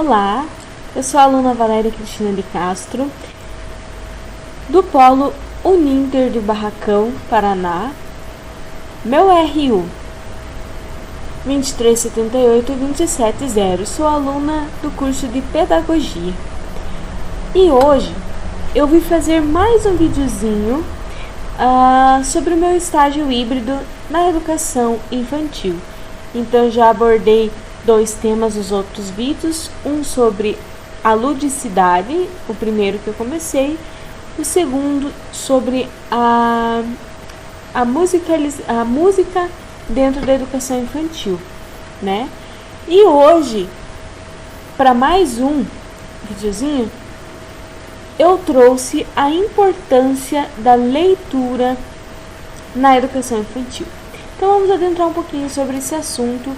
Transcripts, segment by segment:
Olá, eu sou a aluna Valéria Cristina de Castro, do Polo Uninter de Barracão, Paraná. Meu RU 2378-270. Sou aluna do curso de Pedagogia. E hoje eu vim fazer mais um videozinho sobre o meu estágio híbrido na educação infantil. Então já abordei 2 temas nos outros vídeos, um sobre a ludicidade, o primeiro que eu comecei, o segundo sobre a música dentro da educação infantil, né? E hoje, para mais um videozinho, eu trouxe a importância da leitura na educação infantil. Então vamos adentrar um pouquinho sobre esse assunto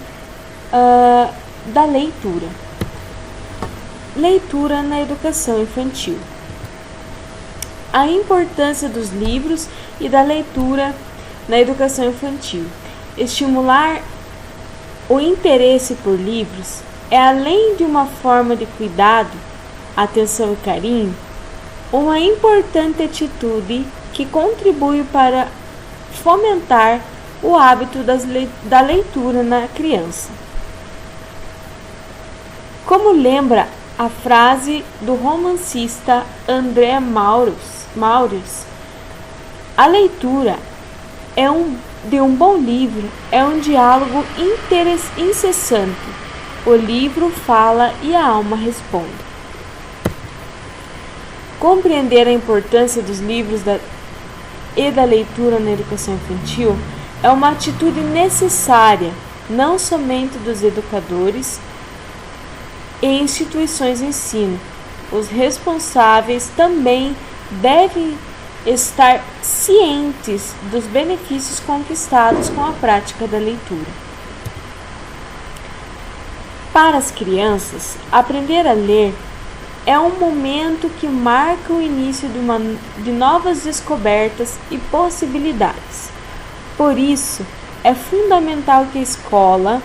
da leitura. Leitura na educação infantil. A importância dos livros e da leitura na educação infantil. Estimular o interesse por livros é, além de uma forma de cuidado, atenção e carinho, uma importante atitude que contribui para fomentar o hábito da leitura na criança. Como lembra a frase do romancista André Maurus, a leitura de um bom livro é um diálogo incessante. O livro fala e a alma responde. Compreender a importância dos livros e da leitura na educação infantil é uma atitude necessária, não somente dos educadores e instituições de ensino. Os responsáveis também devem estar cientes dos benefícios conquistados com a prática da leitura. Para as crianças, aprender a ler é um momento que marca o início de novas descobertas e possibilidades. Por isso, é fundamental que a escola,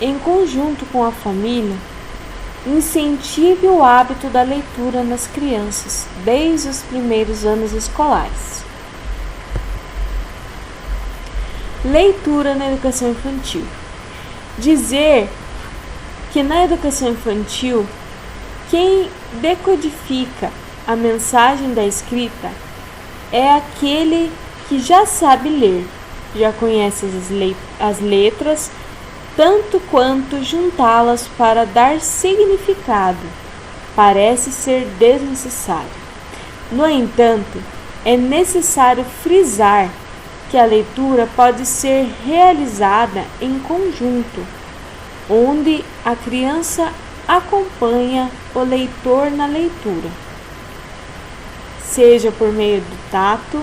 em conjunto com a família, incentive o hábito da leitura nas crianças desde os primeiros anos escolares. Leitura na educação infantil. Dizer que na educação infantil, quem decodifica a mensagem da escrita é aquele que já sabe ler, já conhece as letras, tanto quanto juntá-las para dar significado. Parece ser desnecessário. No entanto, é necessário frisar que a leitura pode ser realizada em conjunto, onde a criança acompanha o leitor na leitura, seja por meio do tato,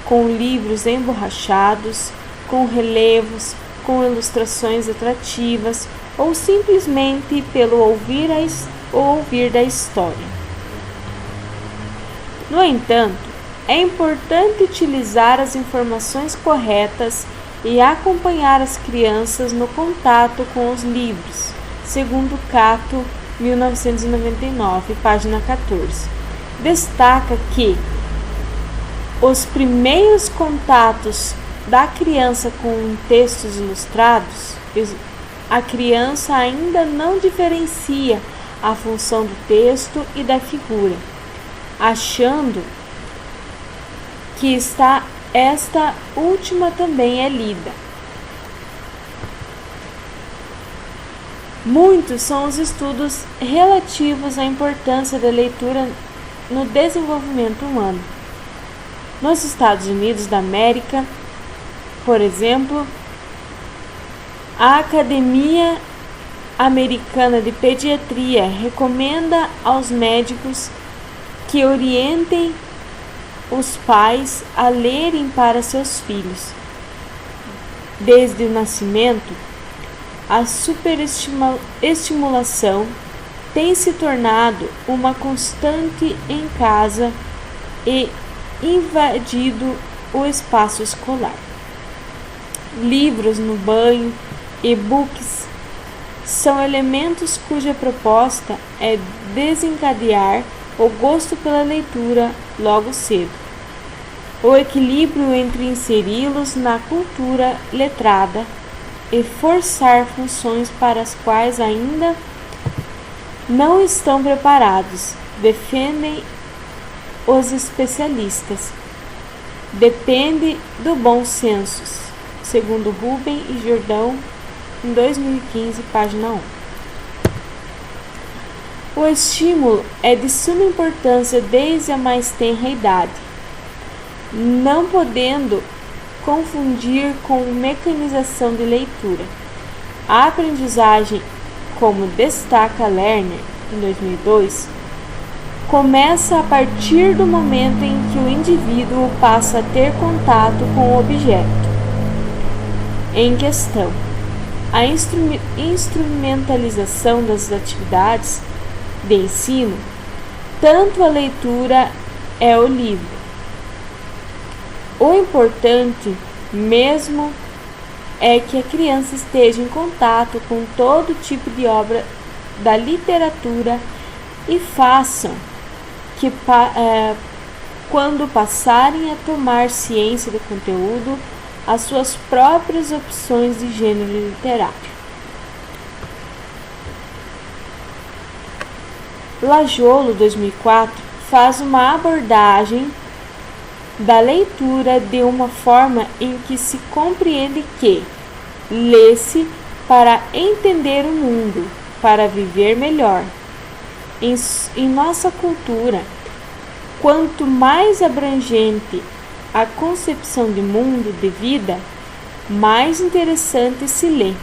com livros emborrachados, com relevos, com ilustrações atrativas ou simplesmente pelo ouvir da história. No entanto, é importante utilizar as informações corretas e acompanhar as crianças no contato com os livros, segundo Cato, 1999, página 14. Destaca que os primeiros contatos da criança com textos ilustrados, a criança ainda não diferencia a função do texto e da figura, achando que esta última também é lida. Muitos são os estudos relativos à importância da leitura no desenvolvimento humano. Nos Estados Unidos da América, por exemplo, a Academia Americana de Pediatria recomenda aos médicos que orientem os pais a lerem para seus filhos. Desde o nascimento, a superestimulação tem se tornado uma constante em casa e invadido o espaço escolar. Livros no banho, e-books são elementos cuja proposta é desencadear o gosto pela leitura logo cedo. O equilíbrio entre inseri-los na cultura letrada e forçar funções para as quais ainda não estão preparados, defendem os especialistas. Depende do bom senso, segundo Rubem e Jordão, em 2015, página 1. O estímulo é de suma importância desde a mais tenra idade, não podendo confundir com mecanização de leitura. A aprendizagem, como destaca Lerner, em 2002, começa a partir do momento em que o indivíduo passa a ter contato com o objeto em questão. A instrumentalização das atividades de ensino, tanto a leitura é o livro. O importante mesmo é que a criança esteja em contato com todo tipo de obra da literatura e façam que, quando passarem a tomar ciência do conteúdo, as suas próprias opções de gênero literário. Lajolo, 2004, faz uma abordagem da leitura de uma forma em que se compreende que lê-se para entender o mundo, para viver melhor. Em nossa cultura, quanto mais abrangente a concepção de mundo, de vida, mais interessante se lê,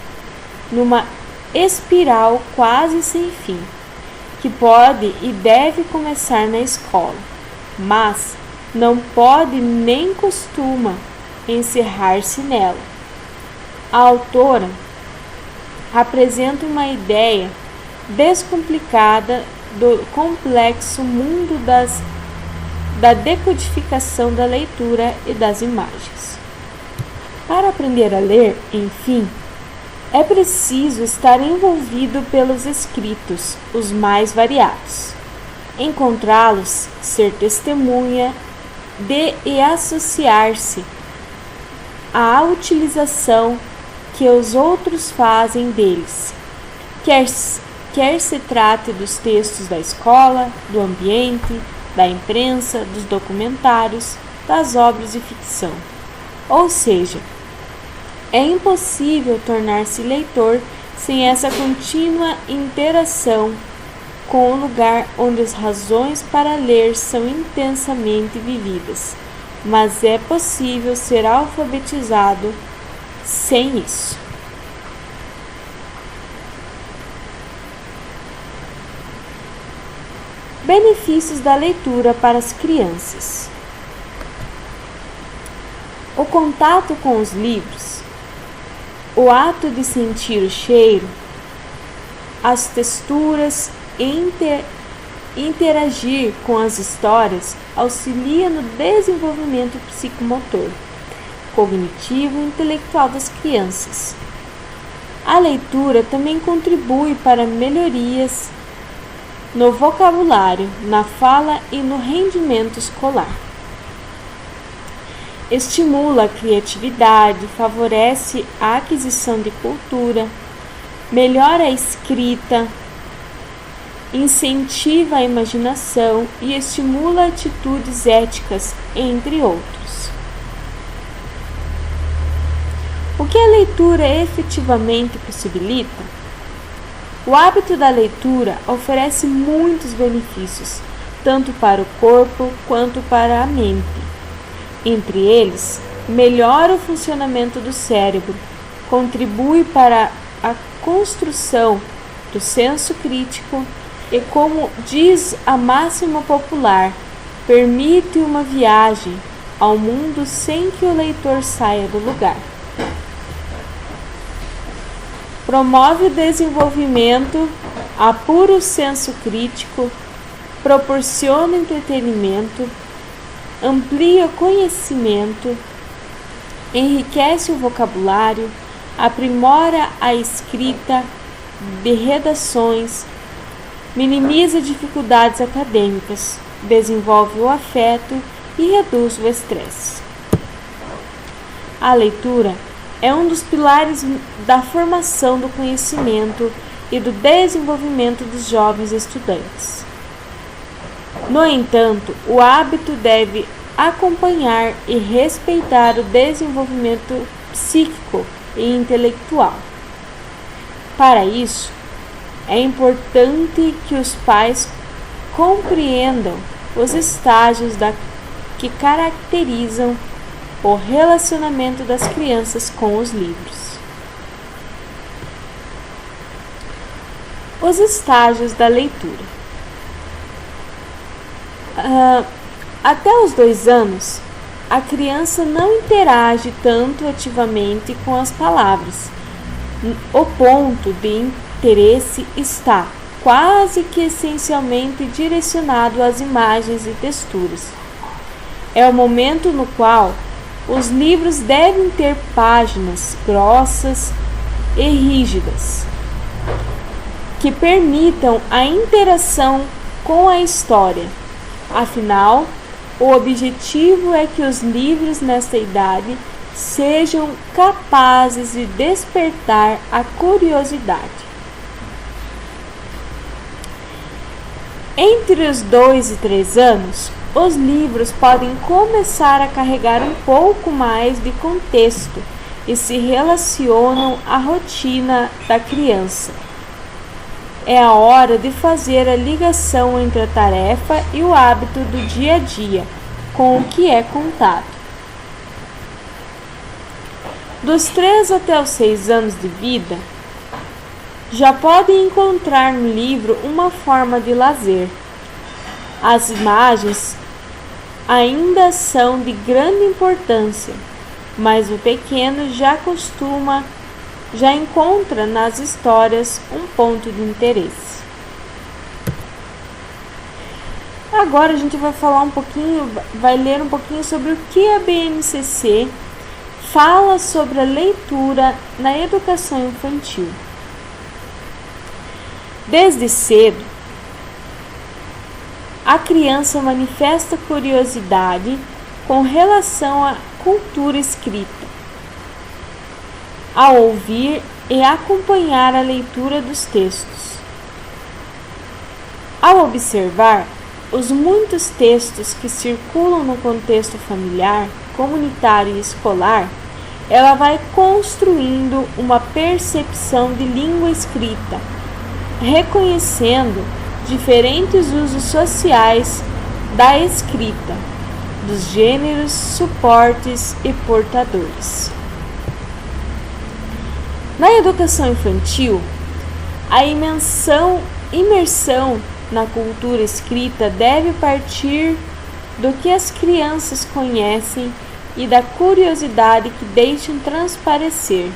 numa espiral quase sem fim, que pode e deve começar na escola, mas não pode nem costuma encerrar-se nela. A autora apresenta uma ideia descomplicada do complexo mundo da decodificação da leitura e das imagens. Para aprender a ler, enfim, é preciso estar envolvido pelos escritos, os mais variados, encontrá-los, ser testemunha de e associar-se à utilização que os outros fazem deles, quer se trate dos textos da escola, do ambiente, da imprensa, dos documentários, das obras de ficção. Ou seja, é impossível tornar-se leitor sem essa contínua interação com o lugar onde as razões para ler são intensamente vividas, mas é possível ser alfabetizado sem isso. Benefícios da leitura para as crianças. O contato com os livros, o ato de sentir o cheiro, as texturas e interagir com as histórias auxilia no desenvolvimento psicomotor, cognitivo e intelectual das crianças. A leitura também contribui para melhorias no vocabulário, na fala e no rendimento escolar. Estimula a criatividade, favorece a aquisição de cultura, melhora a escrita, incentiva a imaginação e estimula atitudes éticas, entre outros. O que a leitura efetivamente possibilita? O hábito da leitura oferece muitos benefícios, tanto para o corpo quanto para a mente. Entre eles, melhora o funcionamento do cérebro, contribui para a construção do senso crítico e, como diz a máxima popular, permite uma viagem ao mundo sem que o leitor saia do lugar. Promove o desenvolvimento, apura o senso crítico, proporciona entretenimento, amplia o conhecimento, enriquece o vocabulário, aprimora a escrita, de redações, minimiza dificuldades acadêmicas, desenvolve o afeto e reduz o estresse. A leitura é um dos pilares da formação do conhecimento e do desenvolvimento dos jovens estudantes. No entanto, o hábito deve acompanhar e respeitar o desenvolvimento psíquico e intelectual. Para isso, é importante que os pais compreendam os estágios que caracterizam o relacionamento das crianças com os livros. Os estágios da leitura. Até os 2 anos, a criança não interage tanto ativamente com as palavras. O ponto de interesse está quase que essencialmente direcionado às imagens e texturas. É o momento no qual os livros devem ter páginas grossas e rígidas, que permitam a interação com a história. Afinal, o objetivo é que os livros nesta idade sejam capazes de despertar a curiosidade. Entre os 2 e 3 anos, os livros podem começar a carregar um pouco mais de contexto e se relacionam à rotina da criança. É a hora de fazer a ligação entre a tarefa e o hábito do dia a dia com o que é contado. Dos 3 até os 6 anos de vida, já podem encontrar no livro uma forma de lazer. As imagens ainda são de grande importância, mas o pequeno já encontra nas histórias um ponto de interesse. Agora a gente vai ler um pouquinho sobre o que a BNCC fala sobre a leitura na educação infantil. Desde cedo, a criança manifesta curiosidade com relação à cultura escrita, ao ouvir e acompanhar a leitura dos textos. Ao observar os muitos textos que circulam no contexto familiar, comunitário e escolar, ela vai construindo uma percepção de língua escrita, reconhecendo diferentes usos sociais da escrita, dos gêneros, suportes e portadores. Na educação infantil, a imersão na cultura escrita deve partir do que as crianças conhecem e da curiosidade que deixam transparecer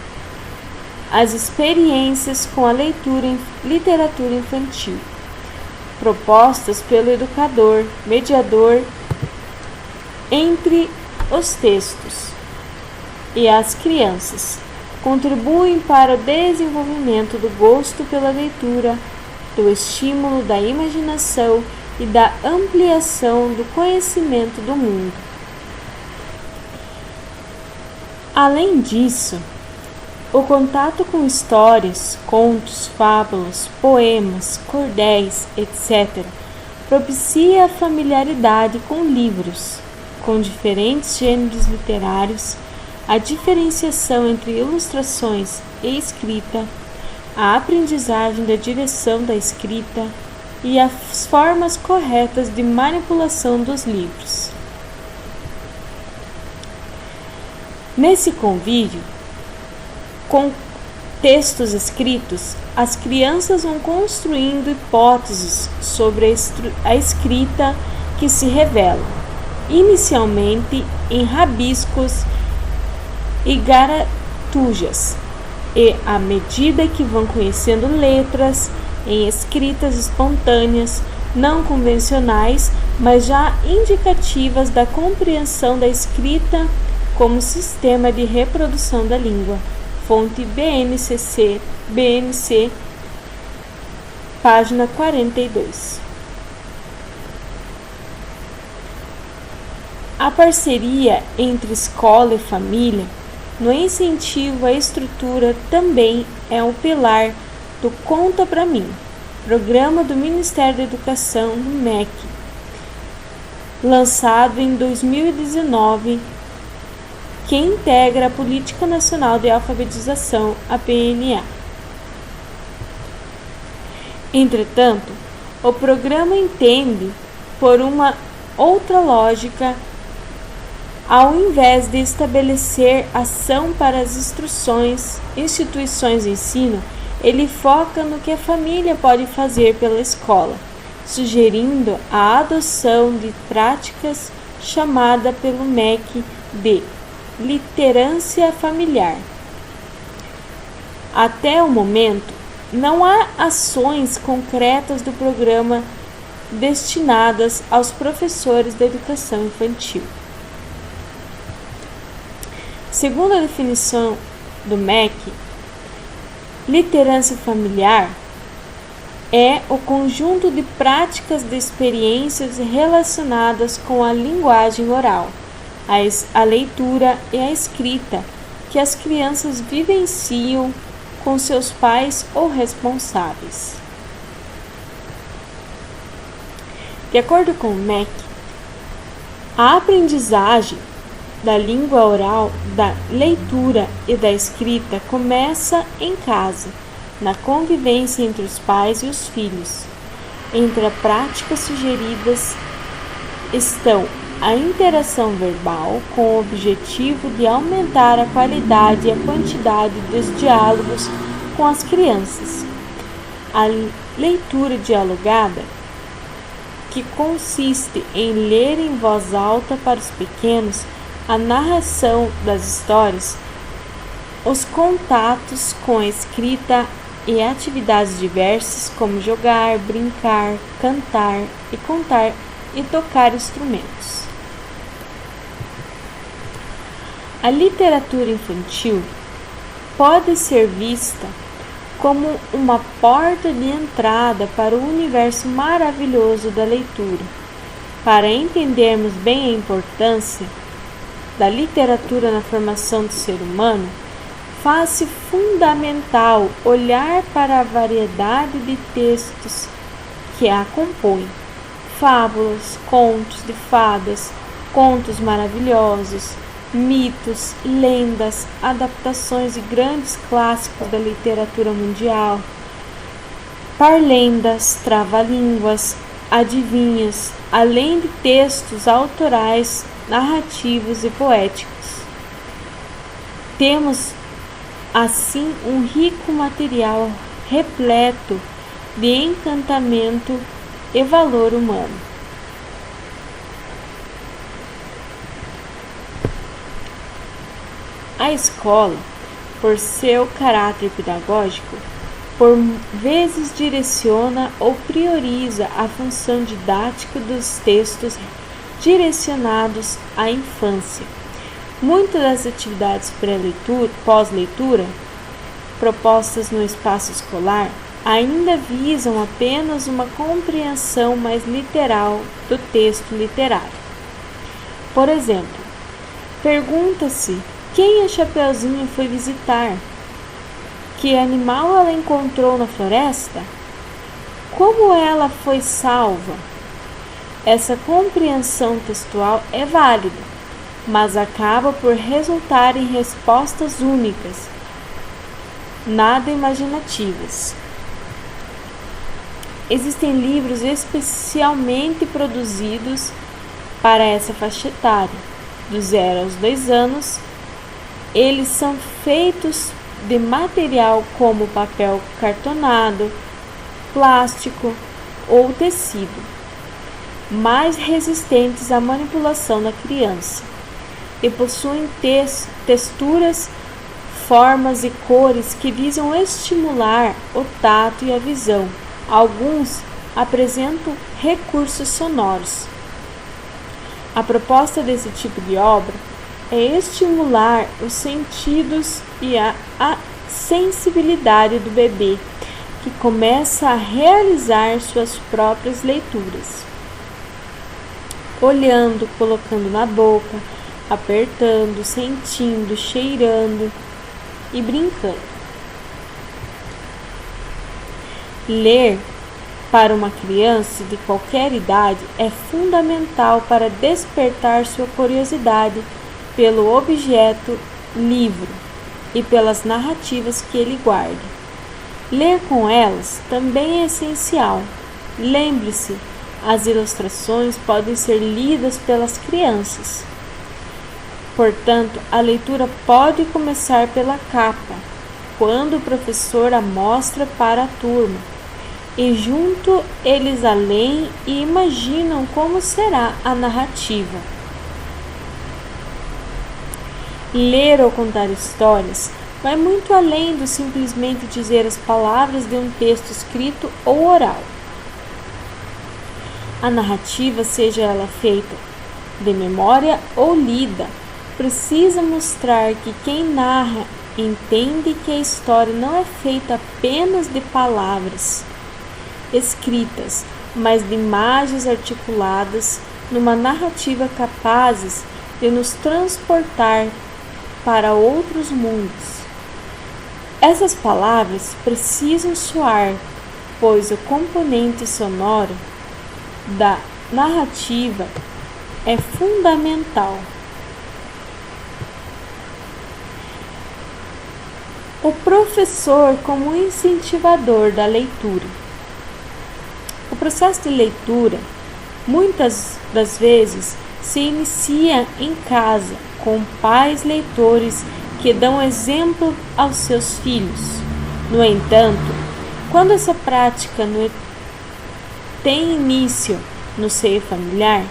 as experiências com a literatura infantil, propostas pelo educador, mediador entre os textos e as crianças, contribuem para o desenvolvimento do gosto pela leitura, do estímulo da imaginação e da ampliação do conhecimento do mundo. Além disso, o contato com histórias, contos, fábulas, poemas, cordéis, etc., propicia a familiaridade com livros, com diferentes gêneros literários, a diferenciação entre ilustrações e escrita, a aprendizagem da direção da escrita e as formas corretas de manipulação dos livros. Nesse convívio, com textos escritos, as crianças vão construindo hipóteses sobre a escrita que se revelam, inicialmente em rabiscos e garatujas, e à medida que vão conhecendo letras em escritas espontâneas, não convencionais, mas já indicativas da compreensão da escrita como sistema de reprodução da língua. Fonte BNC, página 42. A parceria entre escola e família no incentivo à estrutura também é um pilar do Conta Pra Mim, programa do Ministério da Educação do MEC, lançado em 2019, que integra a Política Nacional de Alfabetização, a PNA. Entretanto, o programa entende por uma outra lógica. Ao invés de estabelecer ação para as instituições de ensino, ele foca no que a família pode fazer pela escola, sugerindo a adoção de práticas chamada pelo MEC de liderança familiar. Até o momento, não há ações concretas do programa destinadas aos professores da educação infantil. Segundo a definição do MEC, liderança familiar é o conjunto de práticas de experiências relacionadas com a linguagem oral, a leitura e a escrita que as crianças vivenciam com seus pais ou responsáveis. De acordo com o MEC, a aprendizagem da língua oral, da leitura e da escrita começa em casa, na convivência entre os pais e os filhos. Entre as práticas sugeridas estão a interação verbal, com o objetivo de aumentar a qualidade e a quantidade dos diálogos com as crianças. A leitura dialogada, que consiste em ler em voz alta para os pequenos a narração das histórias, os contatos com a escrita e atividades diversas como jogar, brincar, cantar e contar e tocar instrumentos. A literatura infantil pode ser vista como uma porta de entrada para o universo maravilhoso da leitura. Para entendermos bem a importância da literatura na formação do ser humano, faz-se fundamental olhar para a variedade de textos que a compõem: fábulas, contos de fadas, contos maravilhosos, mitos, lendas, adaptações de grandes clássicos da literatura mundial, parlendas, trava-línguas, adivinhos, além de textos autorais, narrativos e poéticos. Temos, assim, um rico material repleto de encantamento e valor humano. A escola, por seu caráter pedagógico, por vezes direciona ou prioriza a função didática dos textos direcionados à infância. Muitas das atividades pós-leitura, propostas no espaço escolar, ainda visam apenas uma compreensão mais literal do texto literário. Por exemplo, pergunta-se quem a Chapeuzinho foi visitar, que animal ela encontrou na floresta, como ela foi salva. Essa compreensão textual é válida, mas acaba por resultar em respostas únicas, nada imaginativas. Existem livros especialmente produzidos para essa faixa etária, do 0 aos 2 anos. Eles são feitos de material como papel cartonado, plástico ou tecido, mais resistentes à manipulação da criança, e possuem texturas, formas e cores que visam estimular o tato e a visão. Alguns apresentam recursos sonoros. A proposta desse tipo de obra é estimular os sentidos e a sensibilidade do bebê, que começa a realizar suas próprias leituras, olhando, colocando na boca, apertando, sentindo, cheirando e brincando. Ler para uma criança de qualquer idade é fundamental para despertar sua curiosidade pelo objeto livro e pelas narrativas que ele guarda. Ler com elas também é essencial. Lembre-se, as ilustrações podem ser lidas pelas crianças. Portanto, a leitura pode começar pela capa, quando o professor a mostra para a turma, e junto eles a leem e imaginam como será a narrativa. Ler ou contar histórias vai muito além do simplesmente dizer as palavras de um texto escrito ou oral. A narrativa, seja ela feita de memória ou lida, precisa mostrar que quem narra entende que a história não é feita apenas de palavras escritas, mas de imagens articuladas numa narrativa capazes de nos transportar para outros mundos. Essas palavras precisam soar, pois o componente sonoro da narrativa é fundamental. O professor como incentivador da leitura. O processo de leitura, muitas das vezes, se inicia em casa, com pais leitores que dão exemplo aos seus filhos. No entanto, quando essa prática tem início no seio familiar,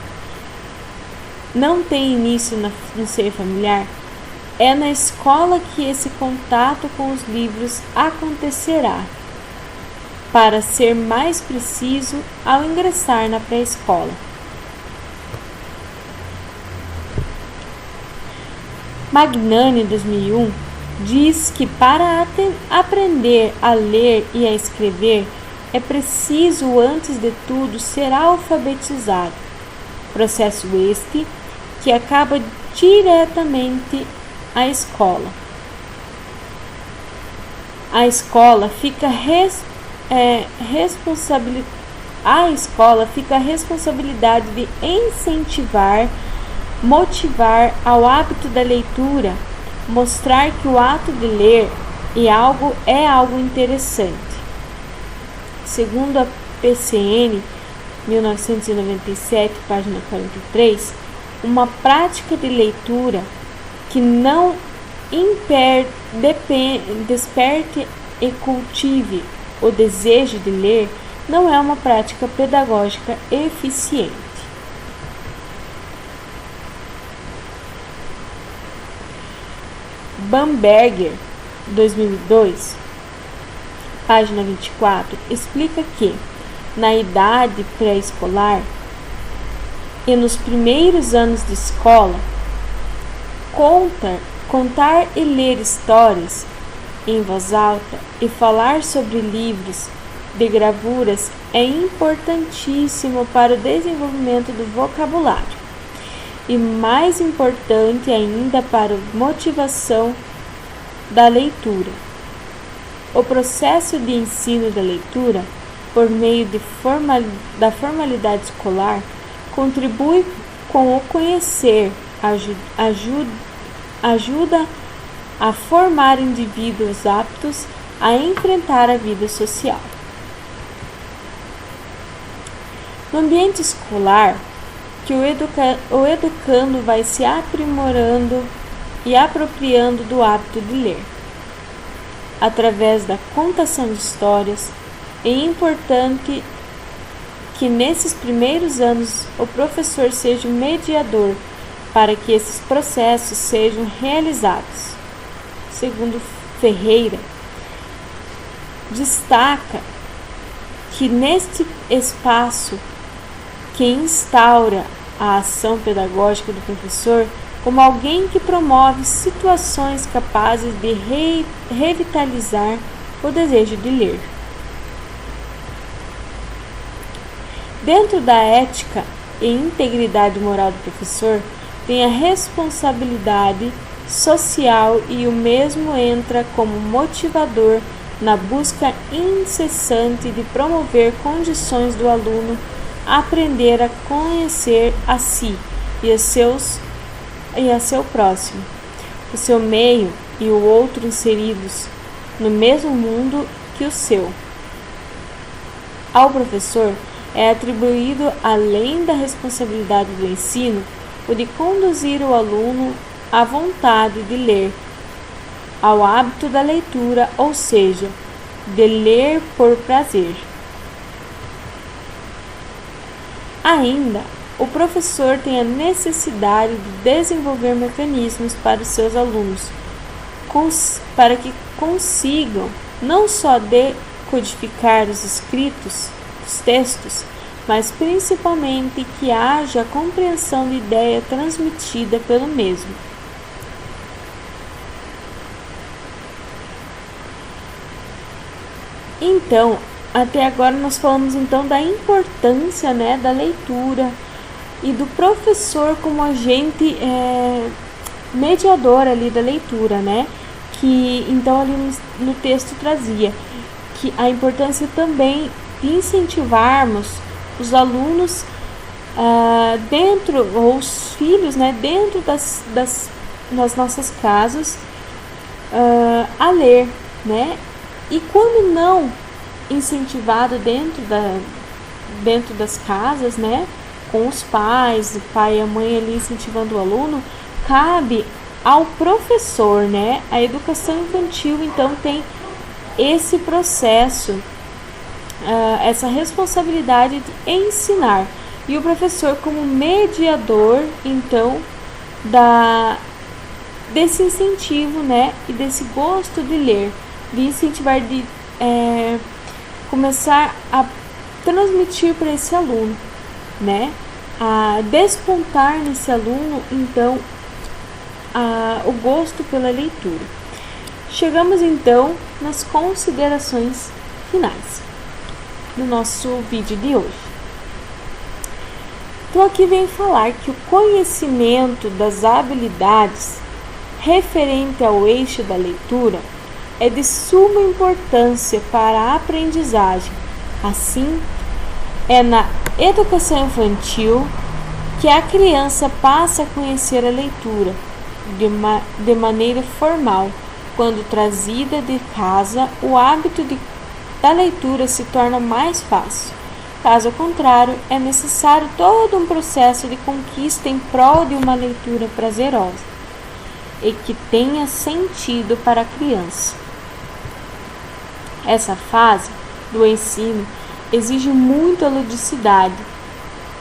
é na escola que esse contato com os livros acontecerá. Para ser mais preciso, ao ingressar na pré-escola. Magnani, 2001, diz que para aprender a ler e a escrever é preciso, antes de tudo, ser alfabetizado. Processo este que acaba diretamente à escola. A escola fica a responsabilidade de incentivar, motivar ao hábito da leitura, mostrar que o ato de ler é algo interessante. Segundo a PCN, 1997, página 43, uma prática de leitura que não desperte e cultive o desejo de ler não é uma prática pedagógica eficiente. Bamberger, 2002, página 24, explica que, na idade pré-escolar e nos primeiros anos de escola, contar e ler histórias em voz alta e falar sobre livros de gravuras é importantíssimo para o desenvolvimento do vocabulário e mais importante ainda para a motivação da leitura. O processo de ensino da leitura, por meio da formalidade escolar, contribui com o conhecer, ajuda a formar indivíduos aptos a enfrentar a vida social. No ambiente escolar, que o educando vai se aprimorando e apropriando do hábito de ler. Através da contação de histórias, é importante que nesses primeiros anos o professor seja o mediador para que esses processos sejam realizados. Segundo Ferreira, destaca que neste espaço que instaura a ação pedagógica do professor como alguém que promove situações capazes de revitalizar o desejo de ler. Dentro da ética e integridade moral do professor, tem a responsabilidade social e o mesmo entra como motivador na busca incessante de promover condições do aluno aprender a conhecer a si e a seu próximo, o seu meio e o outro inseridos no mesmo mundo que o seu. Ao professor é atribuído, além da responsabilidade do ensino, o de conduzir o aluno à vontade de ler, ao hábito da leitura, ou seja, de ler por prazer. Ainda, o professor tem a necessidade de desenvolver mecanismos para os seus alunos, para que consigam não só decodificar os escritos, os textos, mas principalmente que haja a compreensão de ideia transmitida pelo mesmo. Então, até agora nós falamos então da importância, né, da leitura e do professor como agente mediador ali da leitura, né? Que então ali no texto trazia que a importância também de incentivarmos os alunos ou os filhos, né, dentro das nossas casas a ler, né? E quando não incentivado dentro das casas, né, com os pais, o pai e a mãe ali incentivando o aluno, cabe ao professor, né? A educação infantil então tem esse processo, essa responsabilidade de ensinar, e o professor como mediador então desse incentivo, né, e desse gosto de ler, de incentivar, de começar a transmitir para esse aluno, né, a despontar nesse aluno então o gosto pela leitura. Chegamos então nas considerações finais do nosso vídeo de hoje. Então aqui vem falar que o conhecimento das habilidades referente ao eixo da leitura é de suma importância para a aprendizagem. Assim, é na educação infantil que a criança passa a conhecer a leitura de maneira formal. Quando trazida de casa, o hábito da leitura se torna mais fácil. Caso contrário, é necessário todo um processo de conquista em prol de uma leitura prazerosa e que tenha sentido para a criança. Essa fase do ensino exige muita ludicidade,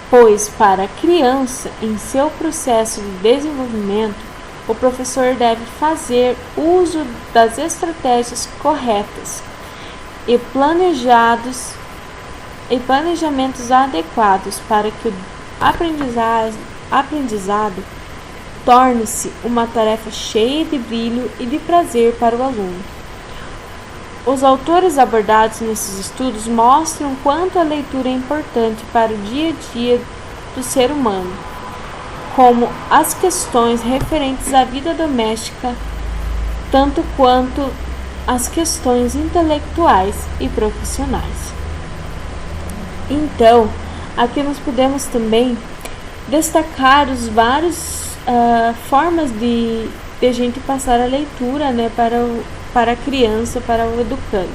pois para a criança, em seu processo de desenvolvimento, o professor deve fazer uso das estratégias corretas e planejamentos adequados para que o aprendizado torne-se uma tarefa cheia de brilho e de prazer para o aluno. Os autores abordados nesses estudos mostram quanto a leitura é importante para o dia a dia do ser humano, como as questões referentes à vida doméstica, tanto quanto as questões intelectuais e profissionais. Então, aqui nós podemos também destacar os vários formas de a gente passar a leitura, né, para a criança, para o educando.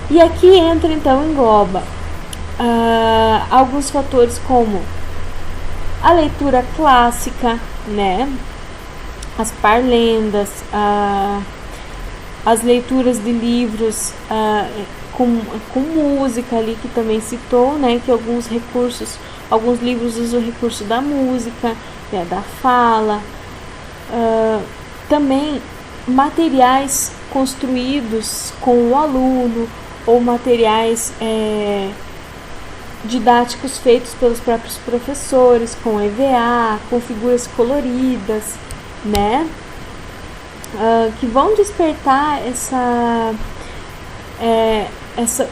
E aqui entra, então, engloba alguns fatores como a leitura clássica, né, as parlendas, as leituras de livros com música ali, que também citou, né, que alguns livros usam o recurso da música, né, da fala, também materiais construídos com o aluno ou materiais didáticos feitos pelos próprios professores, com EVA, com figuras coloridas, né, que vão despertar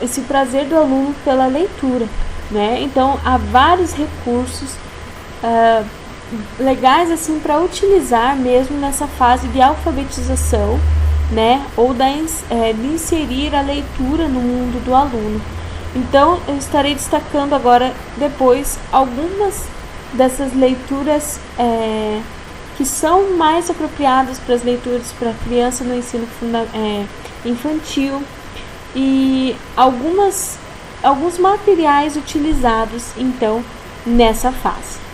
esse prazer do aluno pela leitura, né? Então há vários recursos legais assim para utilizar mesmo nessa fase de alfabetização, né? Ou de inserir a leitura no mundo do aluno. Então eu estarei destacando agora depois algumas dessas leituras que são mais apropriadas para as leituras para criança no ensino infantil e alguns materiais utilizados então nessa fase.